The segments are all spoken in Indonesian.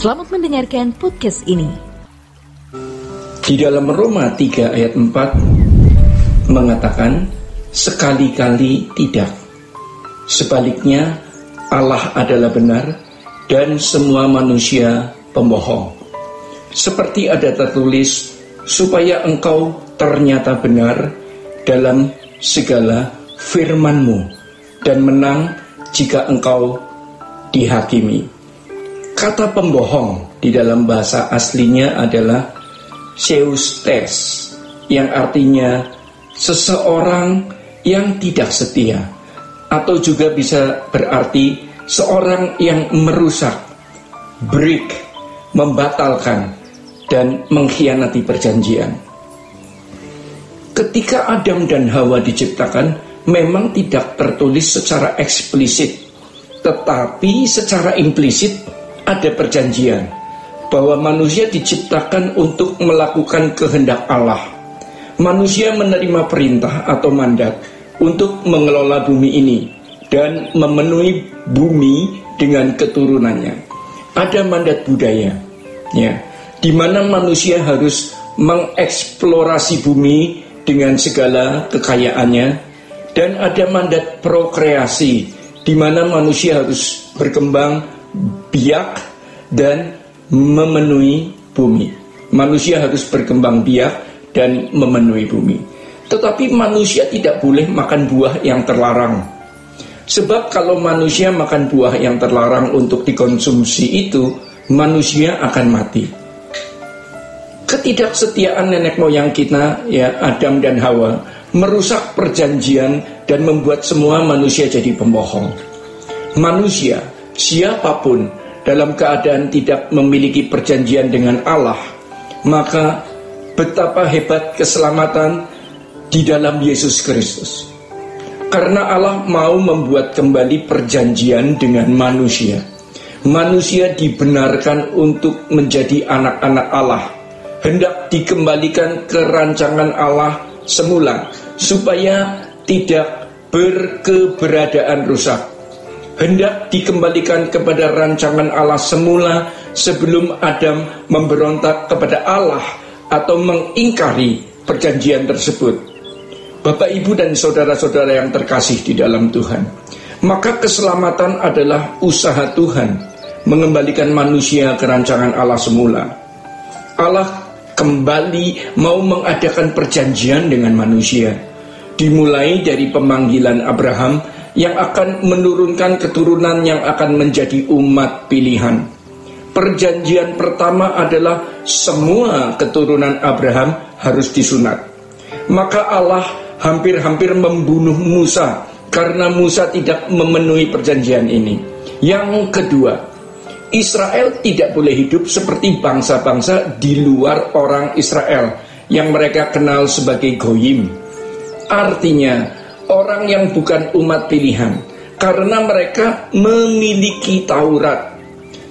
Selamat mendengarkan podcast ini. Di dalam Roma 3 ayat 4 mengatakan, sekali-kali tidak. Sebaliknya, Allah adalah benar dan semua manusia pembohong. Seperti ada tertulis, supaya engkau ternyata benar dalam segala firman-Mu dan menang jika engkau dihakimi. Kata pembohong di dalam bahasa aslinya adalah seustes, yang artinya seseorang yang tidak setia, atau juga bisa berarti seorang yang merusak, break, membatalkan, dan mengkhianati perjanjian. Ketika Adam dan Hawa diciptakan, memang tidak tertulis secara eksplisit, tetapi secara implisit ada perjanjian bahwa manusia diciptakan untuk melakukan kehendak Allah. Manusia menerima perintah atau mandat untuk mengelola bumi ini dan memenuhi bumi dengan keturunannya. Ada mandat budaya, ya, di mana manusia harus mengeksplorasi bumi dengan segala kekayaannya, dan ada mandat prokreasi, di mana manusia harus berkembang biak dan memenuhi bumi. Manusia harus berkembang biak dan memenuhi bumi. Tetapi manusia tidak boleh makan buah yang terlarang. Sebab kalau manusia makan buah yang terlarang untuk dikonsumsi itu, manusia akan mati. Ketidaksetiaan nenek moyang kita, ya, Adam dan Hawa, merusak perjanjian dan membuat semua manusia jadi pembohong. Manusia, siapapun, dalam keadaan tidak memiliki perjanjian dengan Allah, maka betapa hebat keselamatan di dalam Yesus Kristus. Karena Allah mau membuat kembali perjanjian dengan manusia. Manusia dibenarkan untuk menjadi anak-anak Allah, hendak dikembalikan ke rancangan Allah semula, supaya tidak berkeberadaan rusak. Hendak dikembalikan kepada rancangan Allah semula sebelum Adam memberontak kepada Allah atau mengingkari perjanjian tersebut. Bapak, Ibu, dan saudara-saudara yang terkasih di dalam Tuhan, maka keselamatan adalah usaha Tuhan mengembalikan manusia ke rancangan Allah semula. Allah kembali mau mengadakan perjanjian dengan manusia, dimulai dari pemanggilan Abraham yang akan menurunkan keturunan yang akan menjadi umat pilihan. Perjanjian pertama adalah semua keturunan Abraham harus disunat. Maka Allah hampir-hampir membunuh Musa karena Musa tidak memenuhi perjanjian ini. Yang kedua, Israel tidak boleh hidup seperti bangsa-bangsa di luar orang Israel yang mereka kenal sebagai goyim. Artinya orang yang bukan umat pilihan, karena mereka memiliki Taurat.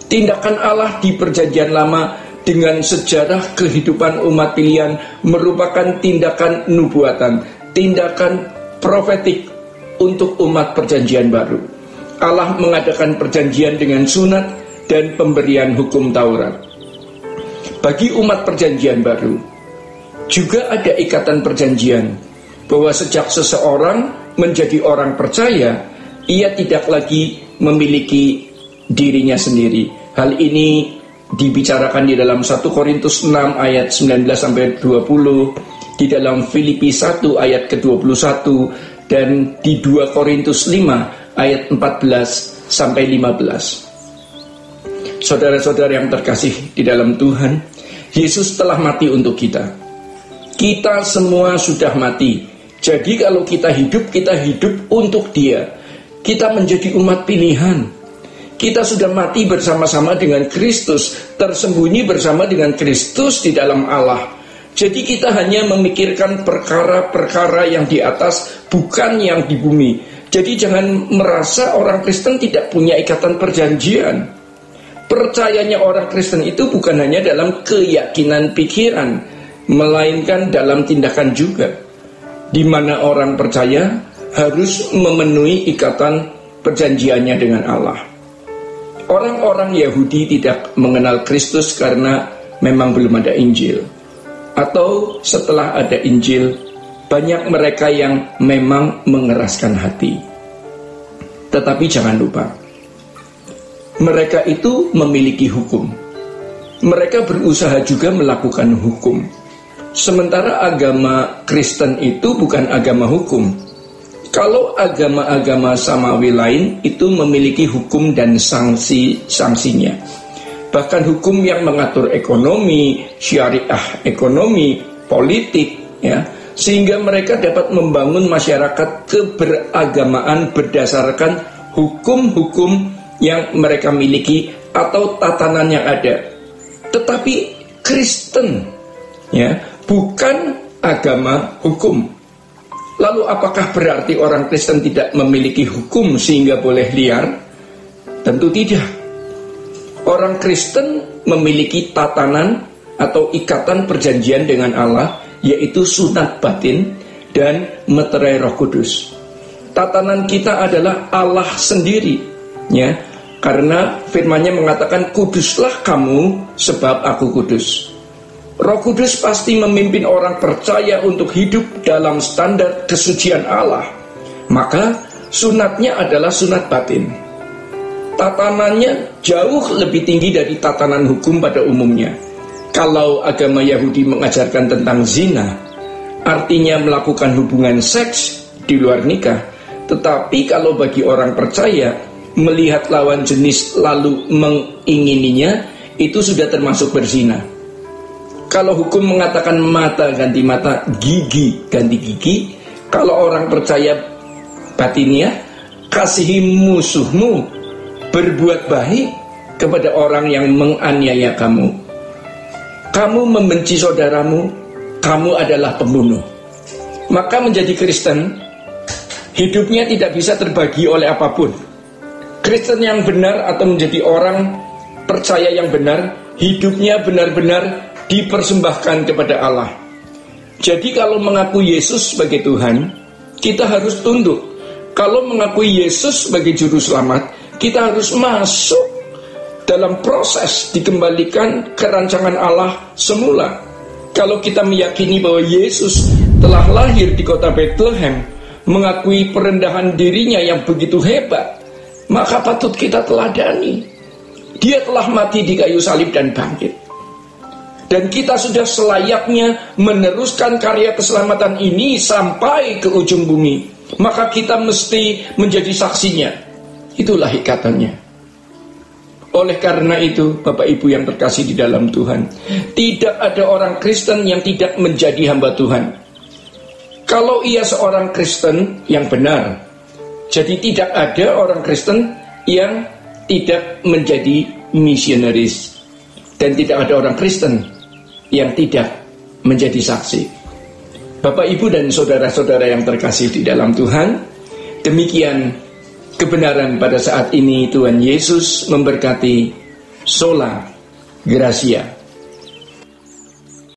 Tindakan Allah di perjanjian lama dengan sejarah kehidupan umat pilihan merupakan tindakan nubuatan, tindakan profetik untuk umat perjanjian baru. Allah mengadakan perjanjian dengan sunat dan pemberian hukum Taurat. Bagi umat perjanjian baru juga ada ikatan perjanjian, bahwa sejak seseorang menjadi orang percaya, ia tidak lagi memiliki dirinya sendiri. Hal ini dibicarakan di dalam 1 Korintus 6 ayat 19-20, di dalam Filipi 1 ayat ke-21, dan di 2 Korintus 5 ayat 14-15. Saudara-saudara yang terkasih di dalam Tuhan, Yesus telah mati untuk kita. Kita semua sudah mati. Jadi kalau kita hidup untuk Dia. Kita menjadi umat pilihan. Kita sudah mati bersama-sama dengan Kristus, tersembunyi bersama dengan Kristus di dalam Allah. Jadi kita hanya memikirkan perkara-perkara yang di atas, bukan yang di bumi. Jadi jangan merasa orang Kristen tidak punya ikatan perjanjian. Percayanya orang Kristen itu bukan hanya dalam keyakinan pikiran, melainkan dalam tindakan juga, di mana orang percaya harus memenuhi ikatan perjanjiannya dengan Allah. Orang-orang Yahudi tidak mengenal Kristus karena memang belum ada Injil. Atau setelah ada Injil, banyak mereka yang memang mengeraskan hati. Tetapi jangan lupa, mereka itu memiliki hukum. Mereka berusaha juga melakukan hukum. Sementara agama Kristen itu bukan agama hukum. Kalau agama-agama samawi lain itu memiliki hukum dan sanksinya. Bahkan hukum yang mengatur ekonomi, syariah ekonomi, politik, ya, sehingga mereka dapat membangun masyarakat keberagamaan berdasarkan hukum-hukum yang mereka miliki atau tatanan yang ada. Tetapi Kristen, ya, bukan agama hukum. Lalu apakah berarti orang Kristen tidak memiliki hukum sehingga boleh liar? Tentu tidak. Orang Kristen memiliki tatanan atau ikatan perjanjian dengan Allah, yaitu sunat batin dan meterai Roh Kudus. Tatanan kita adalah Allah sendiri, ya, karena firman-Nya mengatakan, kuduslah kamu sebab aku kudus. Roh Kudus pasti memimpin orang percaya untuk hidup dalam standar kesucian Allah. Maka sunatnya adalah sunat batin. Tatanannya jauh lebih tinggi dari tatanan hukum pada umumnya. Kalau agama Yahudi mengajarkan tentang zina, artinya melakukan hubungan seks di luar nikah. Tetapi kalau bagi orang percaya, melihat lawan jenis lalu mengingininya, itu sudah termasuk berzina. Kalau hukum mengatakan mata ganti mata, gigi ganti gigi, kalau orang percaya batiniah, kasihi musuhmu, berbuat baik kepada orang yang menganiaya kamu. Kamu membenci saudaramu, kamu adalah pembunuh. Maka menjadi Kristen, hidupnya tidak bisa terbagi oleh apapun. Kristen yang benar atau menjadi orang percaya yang benar, hidupnya benar-benar dipersembahkan kepada Allah. Jadi kalau mengakui Yesus sebagai Tuhan, kita harus tunduk. Kalau mengakui Yesus sebagai juru selamat, kita harus masuk dalam proses dikembalikan ke rancangan Allah semula. Kalau kita meyakini bahwa Yesus telah lahir di kota Bethlehem, mengakui perendahan dirinya yang begitu hebat, maka patut kita teladani. Dia telah mati di kayu salib dan bangkit. Dan kita sudah selayaknya meneruskan karya keselamatan ini sampai ke ujung bumi. Maka kita mesti menjadi saksinya. Itulah ikatannya. Oleh karena itu, Bapak Ibu yang terkasih di dalam Tuhan, tidak ada orang Kristen yang tidak menjadi hamba Tuhan. Kalau ia seorang Kristen yang benar, jadi tidak ada orang Kristen yang tidak menjadi misionaris. Dan tidak ada orang Kristen yang tidak menjadi saksi. Bapak, Ibu, dan saudara-saudara yang terkasih di dalam Tuhan, demikian kebenaran pada saat ini. Tuhan Yesus memberkati. Sola Gracia.